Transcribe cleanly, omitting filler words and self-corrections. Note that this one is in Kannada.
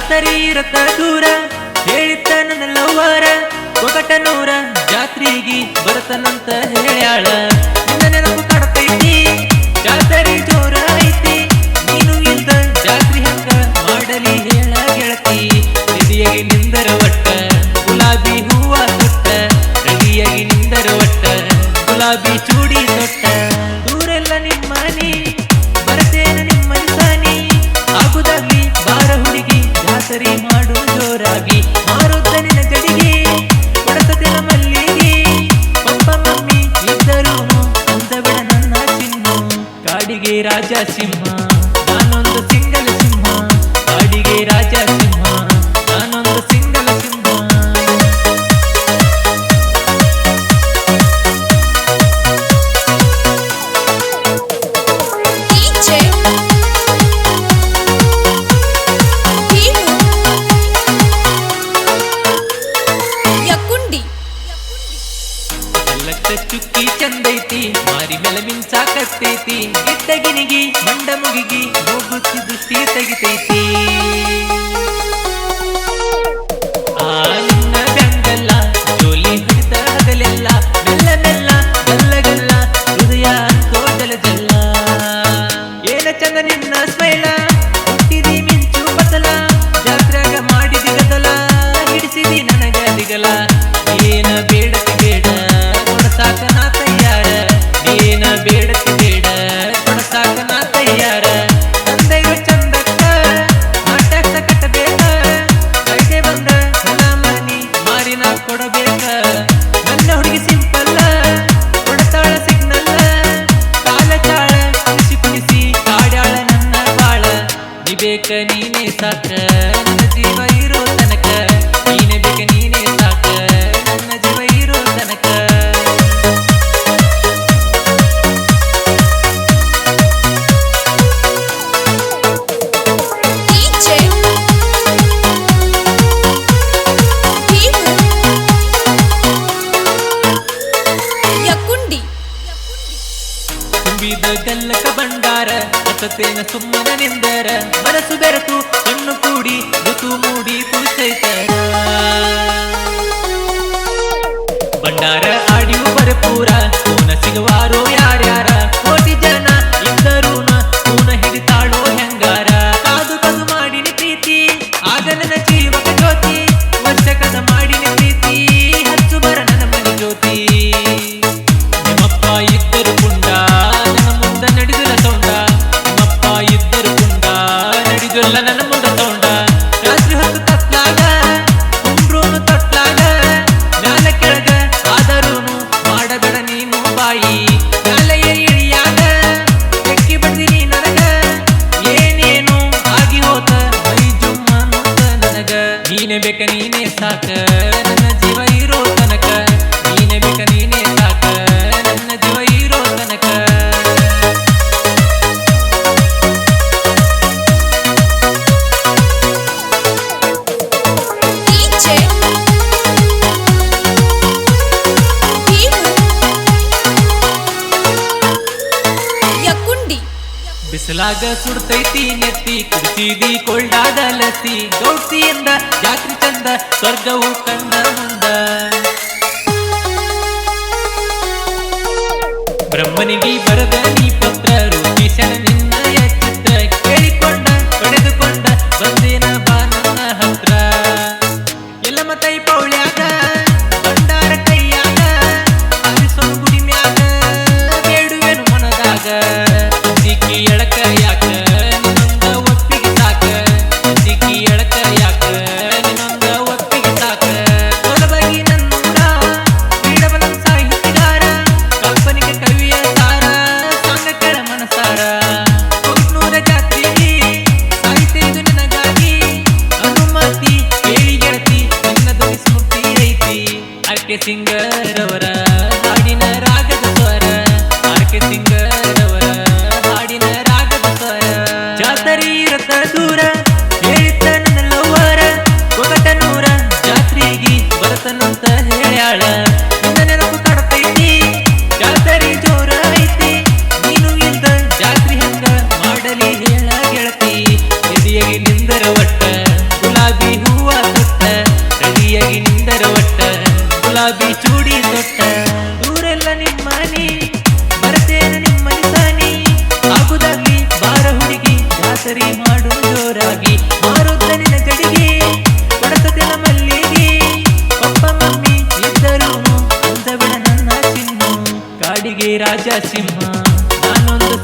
ಜಾತರಿ ಇರತ್ತ ದೂರ ಹೇಳಿತ್ತ ನನ್ನ ಲವ್ವರ ಒಗಟನೂರ ಜಾತ್ರೆಗೆ ಬರತನಂತ ಹೇಳ್ಯಾಳ ನಿನ್ನ ನೆನಪು ಕಾಡ್ತೈತಿ ಜಾತರಿ ಜೋರ ಐತಿ ನೀನು ಇಲ್ದ ಜಾತ್ರೆ ಹಂಗ ಮಾಡಲಿ ಹೇಳ ಗೆಳತಿ ನಿಧಿಯಾಗಿ ನಿಂದರ ಒಟ್ಟ ಗುಲಾಬಿ ಹೂವ ತೊಟ್ಟ ರೆಡಿಯಾಗಿ ನಿಂದರ ಒಟ್ಟ ಗುಲಾಬಿ ಚೂಡಿ ತೊಟ್ಟ ದೂರೆಲ್ಲ ನಿಮ್ಮನಿ ಬರತೇನ ನಿಮ್ಮನಿ ಸಾನಿ ಆಗುದಾಗ್ಲಿ ಬಾರ ಹುಡುಗಿ ಜಾತರಿ ಮಾಡು ಜೋರಾಗಿ ಮಾರುತ್ತ ನಿನ್ನ ಜಡಿಗೆ ಕೊಡತದಿನ ಮಲ್ಲಿಗೆ ಪಪ್ಪ ಮಮ್ಮಿ ಇದ್ದರು ಅಂದ ಬಿಡ ನನ್ನ ಸಿಂಹ ಕಾಡಿಗೆ ರಾಜ ಸಿಂಹ ನಾನೊಂದು ಸಿಂಗಲ್ ಸಿಂಹ ಕಾಡಿಗೆ ರಾಜ ಸಿಂಹ ನಾನೊಂದು ಸಿಂಗಲ್ ಸಿಂಹ ಚುಕ್ಕಿ ಚಂದೈತಿ ಮಾರಿ ಮೇಲೆ ಮಿಂಚಾಕತ್ತೈತಿ ಗಿಡ್ಡಗಿನಿಗಿ ಮಂಡ ಮುಗಿಗಿ ಹೋಗುತ್ತಿ ದೃಷ್ಟಿ ತೆಗಿತೈತಿ ಆ ನಿನ್ನ ಬ್ಯಾಂಗಲ್ಲ ಜೋಲಿ ಹಿಡಿದ ಹಗಲೆಲ್ಲ ಮೆಲ್ಲ ಮೆಲ್ಲ ಗಲ್ಲಗಲ್ಲ ಹೃದಯ ಕೋಟಲ ಜಲ್ಲ ಏನ ಚಂದ ನಿನ್ನ ಸ್ಮೈಲ ಹುಟ್ಟಿದಿ ಮಿಂಚು ಬದಲ ಜಾತ್ರೆಗ ಮಾಡಿದಿ ಗದಲ ಹಿಡಿಸಿದಿ ನನಗ ದಿಗಲ ಏನ ಬೇಡತಿ ಬೇಡ ಕೊಡಸಾಕನ ತಯ್ಯಾರ ಏನ ಬೇಡತಿ ಬೇಡ ಕೊಡಸಾಕನ ತಯ್ಯಾರ ತಂದೆಗ ಚಂದಕ್ಕ ನಾಟಕ ಕಟ್ಟಬೇಕ ಕೈಗೆ ಬಂದ ಮನಿ ಮಾರಿನ ಕೊಡಬೇಕ ನನ್ನ ಹುಡುಗಿ ಸಿಂಪಲ್ಲ ಕೊಡತಾಳ ಸಿಗ್ನಲ್ಲ ಕಾಲ ಚಾಳ ಕುಣಿಸಿ ಕುಣಿಸಿ ಕಾಡ್ಯಾಳ ನನ್ನ ಬಾಳ ನಿಬೇಕ ನೀನೇ ಸಾಕ ನನ್ನ ಜೀವ ಇರೋ ತನಕ ನೀನೇ ಬೇಕ ನೀನೇ ಸಾಕ ನನ್ನ ಜೀವ ಇರೋ ತನಕ ತುಂಬಿದ ಗಲ್ಲಕ ಭಂಡಾರ ಅಸತೇನ ಸುಮ್ಮನ ನಿಂದರ ಮನಸ್ಸು ಬೆರೆತು ಕಣ್ಣು ಕೂಡಿ ಋತು ಮೂಡಿ ಕುಳಿತೈತರ ಭಂಡಾರ ಆಡಿಯು ಭರಪೂರ ಪೂನ ಸಿಗುವಾರೋ ಯಾರ್ಯಾರ ಕೋಟಿ ಜನ ಇದ್ದರೂನ ಪೂನ ಹಿಡಿತಾಳೋ ಹೆಂಗಾರ ಕಾದು ಕದು ಮಾಡಿನಿ ಪ್ರೀತಿ ಆಗ ನನ್ನ ಜೀವಕ ಜ್ಯೋತಿ ವರ್ಷಕದ ಮಾಡಿನಿ ಪ್ರೀತಿ ಹಚ್ಚು ಬರ ನನ್ನ ಮನೆ ಜ್ಯೋತಿ ನಿಮ್ಮಪ್ಪ ಇದ್ದರು ಪುಂಡ ನನ್ನ ಮುಂದ ನಡೆದಿಲ್ಲ ಸೌಂಡ ನಿಮ್ಮಪ್ಪ ಇದ್ದರು ಪುಂಡ ನಡೆದಿಲ್ಲ ನನ್ನ ಮುಂದ ಸೌಂಡ ರಾತ್ರಿ ಹೊತ್ತು ತತ್ಲಾಗ ಕುಂಬ್ರೂನು ತೊಟ್ಲಾಗ ಮ್ಯಾಲ ಕೆಳಗ ಆದರೂನು ಮಾಡಬೇಡ ನೀನು ಬಾಯಿ ಮ್ಯಾಲ ಇಳಿಯಾಗ ಎಕ್ಕಿ ಬಡ್ದಿನಿ ನನಗ ಏನೇನು ಆಗಿ ಹೋತ ಮೈ ಜುಮ್ಮ ನೋತ ನನಗ ನೀನೇ ಬೇಕ ನೀನೇ ಸಾಕ ನನ್ನ ಜೀವ ಇರೋ ತನಕ ನೀನೇ ಬೇಕ ನೀನೇ ಸಾಕ ನನ್ನ ಜೀವ ಇರೋ ತನಕ ಬಿಸಲಾಗ ಸುಡ್ತೈತಿ ನೆತ್ತಿ ಕುಡಿಸಿದಿ ಕೊಳ್ಳಾದ ಲಸಿ ಗೌಡ್ತಿಯಿಂದ ಜಾತ್ರೆ ಚಂದ ಸ್ವರ್ಗವು ಕಂಡ ಮುಂದ ಬ್ರಹ್ಮನಿಗೆ ಬರದ ನೀ ಪತ್ರ ರೂಪಿಸನ ನಿನ್ನಯ ಚಿತ್ರ ಕೇಳಿಕೊಂಡ ಪಡೆದುಕೊಂಡ ಬಂದೇನ ಬಾ ನನ್ನ ಹತ್ರ ಎಲ್ಲ ಮತೈ ಪೌಳ್ಯಾಗ ಭಂಡಾರ ಕೈಯಾಗ ಅರಿಸೋನು ಗುಡಿ ಮ್ಯಾಗ ಬೇಡುವೆನು ಮನದಾಗ ಸಿಕ್ಕಿ ಎಳಕ ಯಾಕ ನಿನ್ನೊಂದ ಒಪ್ಪಿಗೆ ಸಾಕ ಸಿಕ್ಕಿ ಎಳಕ ಯಾಕ ನಿನ್ನೊಂದ ಒಪ್ಪಿಗೆ ಸಾಕ ಸೊಲಬಗಿ ನನ್ನೂರ ಕ್ರೀಡಬಲ ಸಾಹಿತ್ಯಗಾರ ಕಲ್ಪನೆಗೆ ಕವಿಯ ಸಾರ ಸಂಗ ಕೆಳ ಮನಸ್ಸ ನಿಮ್ಮನಿ ಬರ್ತೇನ ನಿಮ್ಮನಿ ಸಾನಿ ಆಗುದಾಗ್ಲಿ ಬಾರ ಹುಡುಗಿ ಜಾಸರಿ ಮಾಡು ಜೋರಾಗಿ ಮಾರುತ್ತ ನಿನ್ನ ಕಡೆಗೆ ಕೊಡಸತೆಲ ಮಲ್ಲಿಗೆ ಪಪ್ಪ ಮಮ್ಮಿ ಇದ್ದರು ಅಂತ ಬಿಡ ನನ್ನ ಚಿನ್ನು ಕಾಡಿಗೆ ರಾಜ ಸಿಂಹ ನಾನೊಂದು